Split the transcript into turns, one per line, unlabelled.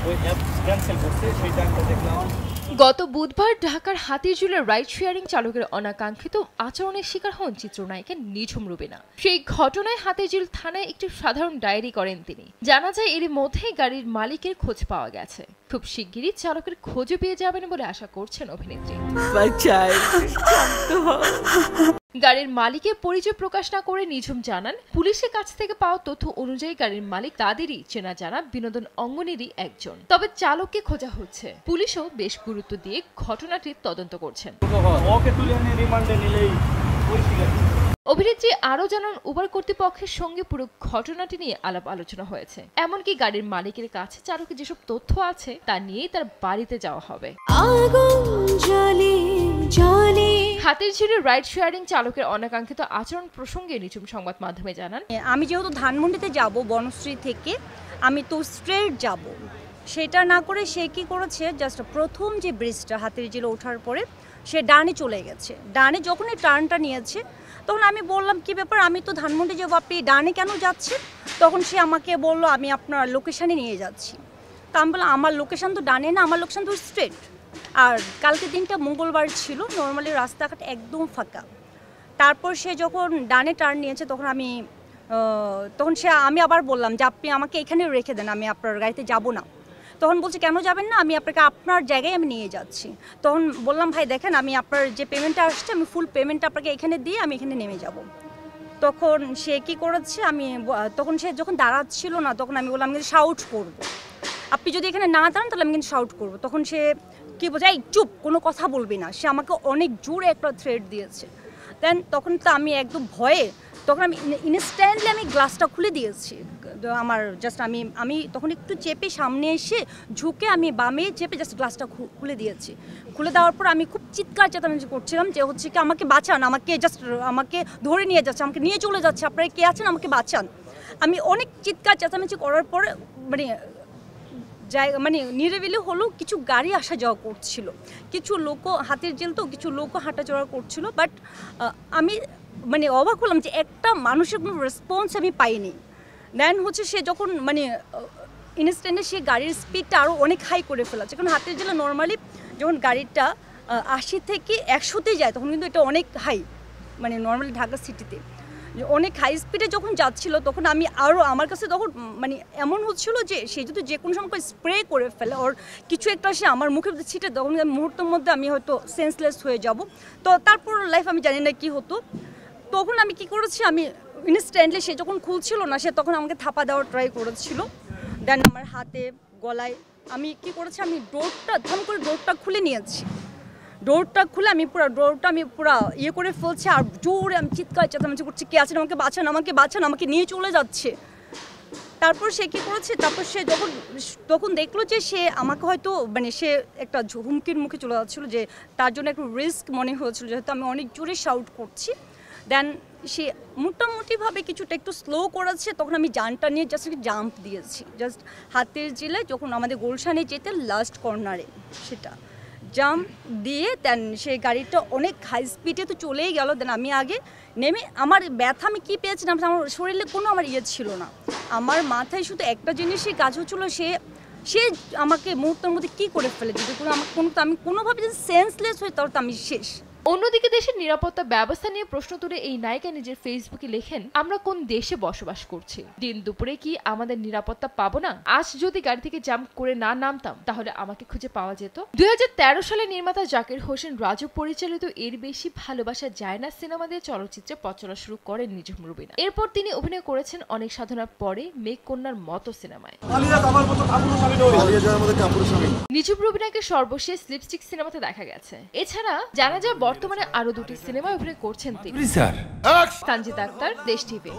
ওই app cancel করছে, সেটা একটা দেখলাম।
গত বুধবার ঢাকার হাতিরঝিলের রাইড শেয়ারিং চালকের অনাকাঙ্ক্ষিত আচরণের শিকার হন চিত্রনায়িকা নিঝুম রুবিনা। সেই ঘটনায় হাতিরঝিল থানায় একটি সাধারণ ডায়েরি করেন তিনি। জানা যায় এর মধ্যেই গাড়ির মালিকের খোঁজ পাওয়া গেছে। খুব শিগগিরই চালকের খোঁজও পেয়ে যাবেন বলে আশা করছেন অভিনেত্রী। গাড়ির মালিকের পরিচয় প্রকাশ না করে নিঝুম জানান, পুলিশের কাছ থেকে পাওয়া তথ্য অনুযায়ী গাড়ির মালিক তাদেরই চেনা জানা বিনোদন অঙ্গনেরই একজন। তবে চালককে খোঁজা হচ্ছে। পুলিশও বেশ গুরুত্ব দিয়ে ঘটনাটির তদন্ত করছেন। অভিনেত্রী আরও জানান, উবার কর্তৃপক্ষের সঙ্গে পুরো ঘটনাটি নিয়ে আলাপ আলোচনা হয়েছে। এমনকি গাড়ির মালিকের কাছে চালকের যেসব তথ্য আছে তা নিয়েই তার বাড়িতে যাওয়া হবে। হাতিরঝিলের রাইড শেয়ারিং চালকের অনাকাঙ্ক্ষিত আচরণ প্রসঙ্গে নিঝুম সংবাদ মাধ্যমে জানান,
আমি যেহেতু ধানমন্ডিতে যাব বনশ্রী থেকে, আমি তো স্ট্রেট যাব, সেটা না করে সে কি করেছে, জাস্ট প্রথম যে ব্রিজটা হাতিরঝিলে ওঠার পরে সে ডানে চলে গেছে। ডানে যখন এই টার্নটা নিয়েছে তখন আমি বললাম, কি ব্যাপার, আমি তো ধানমন্ডি যাবো, আপনি ডানে কেন যাচ্ছেন? তখন সে আমাকে বলল, আমি আপনার লোকেশানে নিয়ে যাচ্ছি। তা আমি বললাম, আমার লোকেশান তো ডানে না, আমার লোকেশান তো স্ট্রেট। আর কালকে দিনটা মঙ্গলবার ছিল, নর্মালি রাস্তাঘাট একদম ফাঁকা। তারপর সে যখন ডানে টার্ন নিয়েছে তখন আমি আবার বললাম যে আপনি আমাকে এখানে রেখে দেন, আমি আপনার গাড়িতে যাব না। তখন বলছে, কেন যাবেন না, আমি আপনাকে আপনার জায়গায় আমি নিয়ে যাচ্ছি। তখন বললাম, ভাই দেখেন, আমি আপনার যে পেমেন্টটা আসছে আমি ফুল পেমেন্টটা আপনাকে এখানে দিয়ে আমি এখানে নেমে যাব। তখন সে কি করেছে, তখন সে যখন দাঁড়াচ্ছিল না তখন আমি বললাম, আমি কিন্তু শাউট করবো, আপনি যদি এখানে না দাঁড়ান তাহলে আমি কিন্তু শাউট করবো। তখন সে কি বোঝায়, চুপ, কোনো কথা বলবি না। সে আমাকে অনেক জোরে একটা থ্রেট দিয়েছে। দেন তখন তো আমি একদম ভয়ে, তখন আমি ইনস্ট্যান্টলি আমি গ্লাসটা খুলে দিয়েছি। আমার জাস্ট আমি তখন একটু চেপে সামনে এসে ঝুঁকে আমি বামে চেপে জাস্ট গ্লাসটা খুলে দিয়েছি। খুলে দেওয়ার পর আমি খুব চিৎকার চেঁচামেচি করছিলাম যে হচ্ছে কি, আমাকে বাঁচান, আমাকে ধরে নিয়ে যাচ্ছে, আমাকে নিয়ে চলে যাচ্ছে, আপনারা কে আছেন, আমাকে বাঁচান। আমি অনেক চিৎকার চেঁচামেচি করার পর মানে নিরিবিলি হলো, কিছু গাড়ি আসা যাওয়া করছিল, কিছু লোকও হাতিরঝিল তো কিছু লোকও হাঁটাচলা করছিল। বাট আমি অবাক হলাম যে একটা মানুষের কোনো রেসপন্স আমি পাইনি। দেন হচ্ছে সে যখন ইনস্ট্যান্টে সে গাড়ির স্পিডটা আরও অনেক হাই করে ফেলেছে, কারণ হাতিরঝিলে নর্মালি যখন গাড়িটা 80 থেকে 100-তে যায় তখন কিন্তু এটা অনেক হাই, নর্মালি ঢাকা সিটিতে অনেক হাই স্পিডে যখন যাচ্ছিল তখন আমি আরও আমার কাছে তখন এমন হচ্ছিল যে সে যদি যে কোনো সময় স্প্রে করে ফেলে ওর কিছু একটা সে আমার মুখে ছিটে, তখন মুহূর্তের মধ্যে আমি হয়তো সেন্সলেস হয়ে যাব। তো তারপর লাইফ আমি জানি না কি হতো। তখন আমি কি করেছি, আমি ইনস্ট্যান্টলি সে যখন খুলছিল না সে তখন আমাকে থাপা দেওয়ার ট্রাই করেছিল। দেন আমার হাতে গলায় আমি কি করেছি, আমি ধাম করে ডোরটা খুলে নিয়েছি। ডোরটা খুলে আমি পুরো ইয়ে করে ফেলছি, আর জোরে আমি চিৎকার চেঁচামেচি করছি, কে আছেন, আমাকে বাঁচান, আমাকে বাঁচান, আমাকে নিয়ে চলে যাচ্ছে। তারপর সে কী করেছে, তারপর সে তখন দেখলো যে সে আমাকে হয়তো সে একটা হুমকির মুখে চলে যাচ্ছিলো, যে তার জন্য একটু রিস্ক মনে হয়েছিল যেহেতু আমি অনেক জোরে শাউট করছি। দেন সে মোটামুটিভাবে কিছুটা একটু স্লো করেছে, তখন আমি জানটা নিয়ে জাস্ট জাম্প দিয়েছি, জাস্ট হাতিরঝিলে যখন আমাদের গুলশানে যেতে লাস্ট কর্নারে সেটা জাম্প দিয়ে দেন সেই গাড়িটা অনেক হাই স্পিডে তো চলেই গেল। দেন আমি আগে নেমে আমার ব্যথা আমি কী পেয়েছিলাম, আমার শরীরে কোনো আমার ইয়ে ছিল না, আমার মাথায় শুধু একটা জিনিসই কাজ হচ্ছিলো, সে আমাকে মুহূর্তের মধ্যে কী করে ফেলে, যদি আমি কোনোভাবে যদি সেন্সলেস হই তাহলে তো আমি শেষ।
অন্যদিকে দেশের নিরাপত্তা ব্যবস্থা নিয়ে প্রশ্ন তুলে এই নায়িকা নিজের ফেসবুকে লেখেন, আমরা কোন দেশে বসবাস করছি, দিন দুপুরে কি আমাদের নিরাপত্তা পাবো না? আজ যদি গাড়ি থেকে জাম্প করে না নামতাম তাহলে আমাকে খুঁজে পাওয়া যেত। 2013 সালে নির্মাতা জাকির হোসেন রাজু পরিচালিত এর বেশি ভালোবাসা যায় না সিনেমা দিয়ে চলচ্চিত্রে পথ চলা শুরু করেন নিঝুম রুবিনা। এরপর তিনি অভিনয় করেছেন অনেক সাধনার পরে মেঘকন্যার মতো সিনেমায়। নিঝুম রুবিনাকে সর্বশেষ লিপস্টিক সিনেমাতে দেখা গেছে। এছাড়া জানা যায় বর্তমানে আরো দুটি সিনেমায় অভিনয় করছেন তিনি। তানজিদ আক্তার, দেশ টিভি।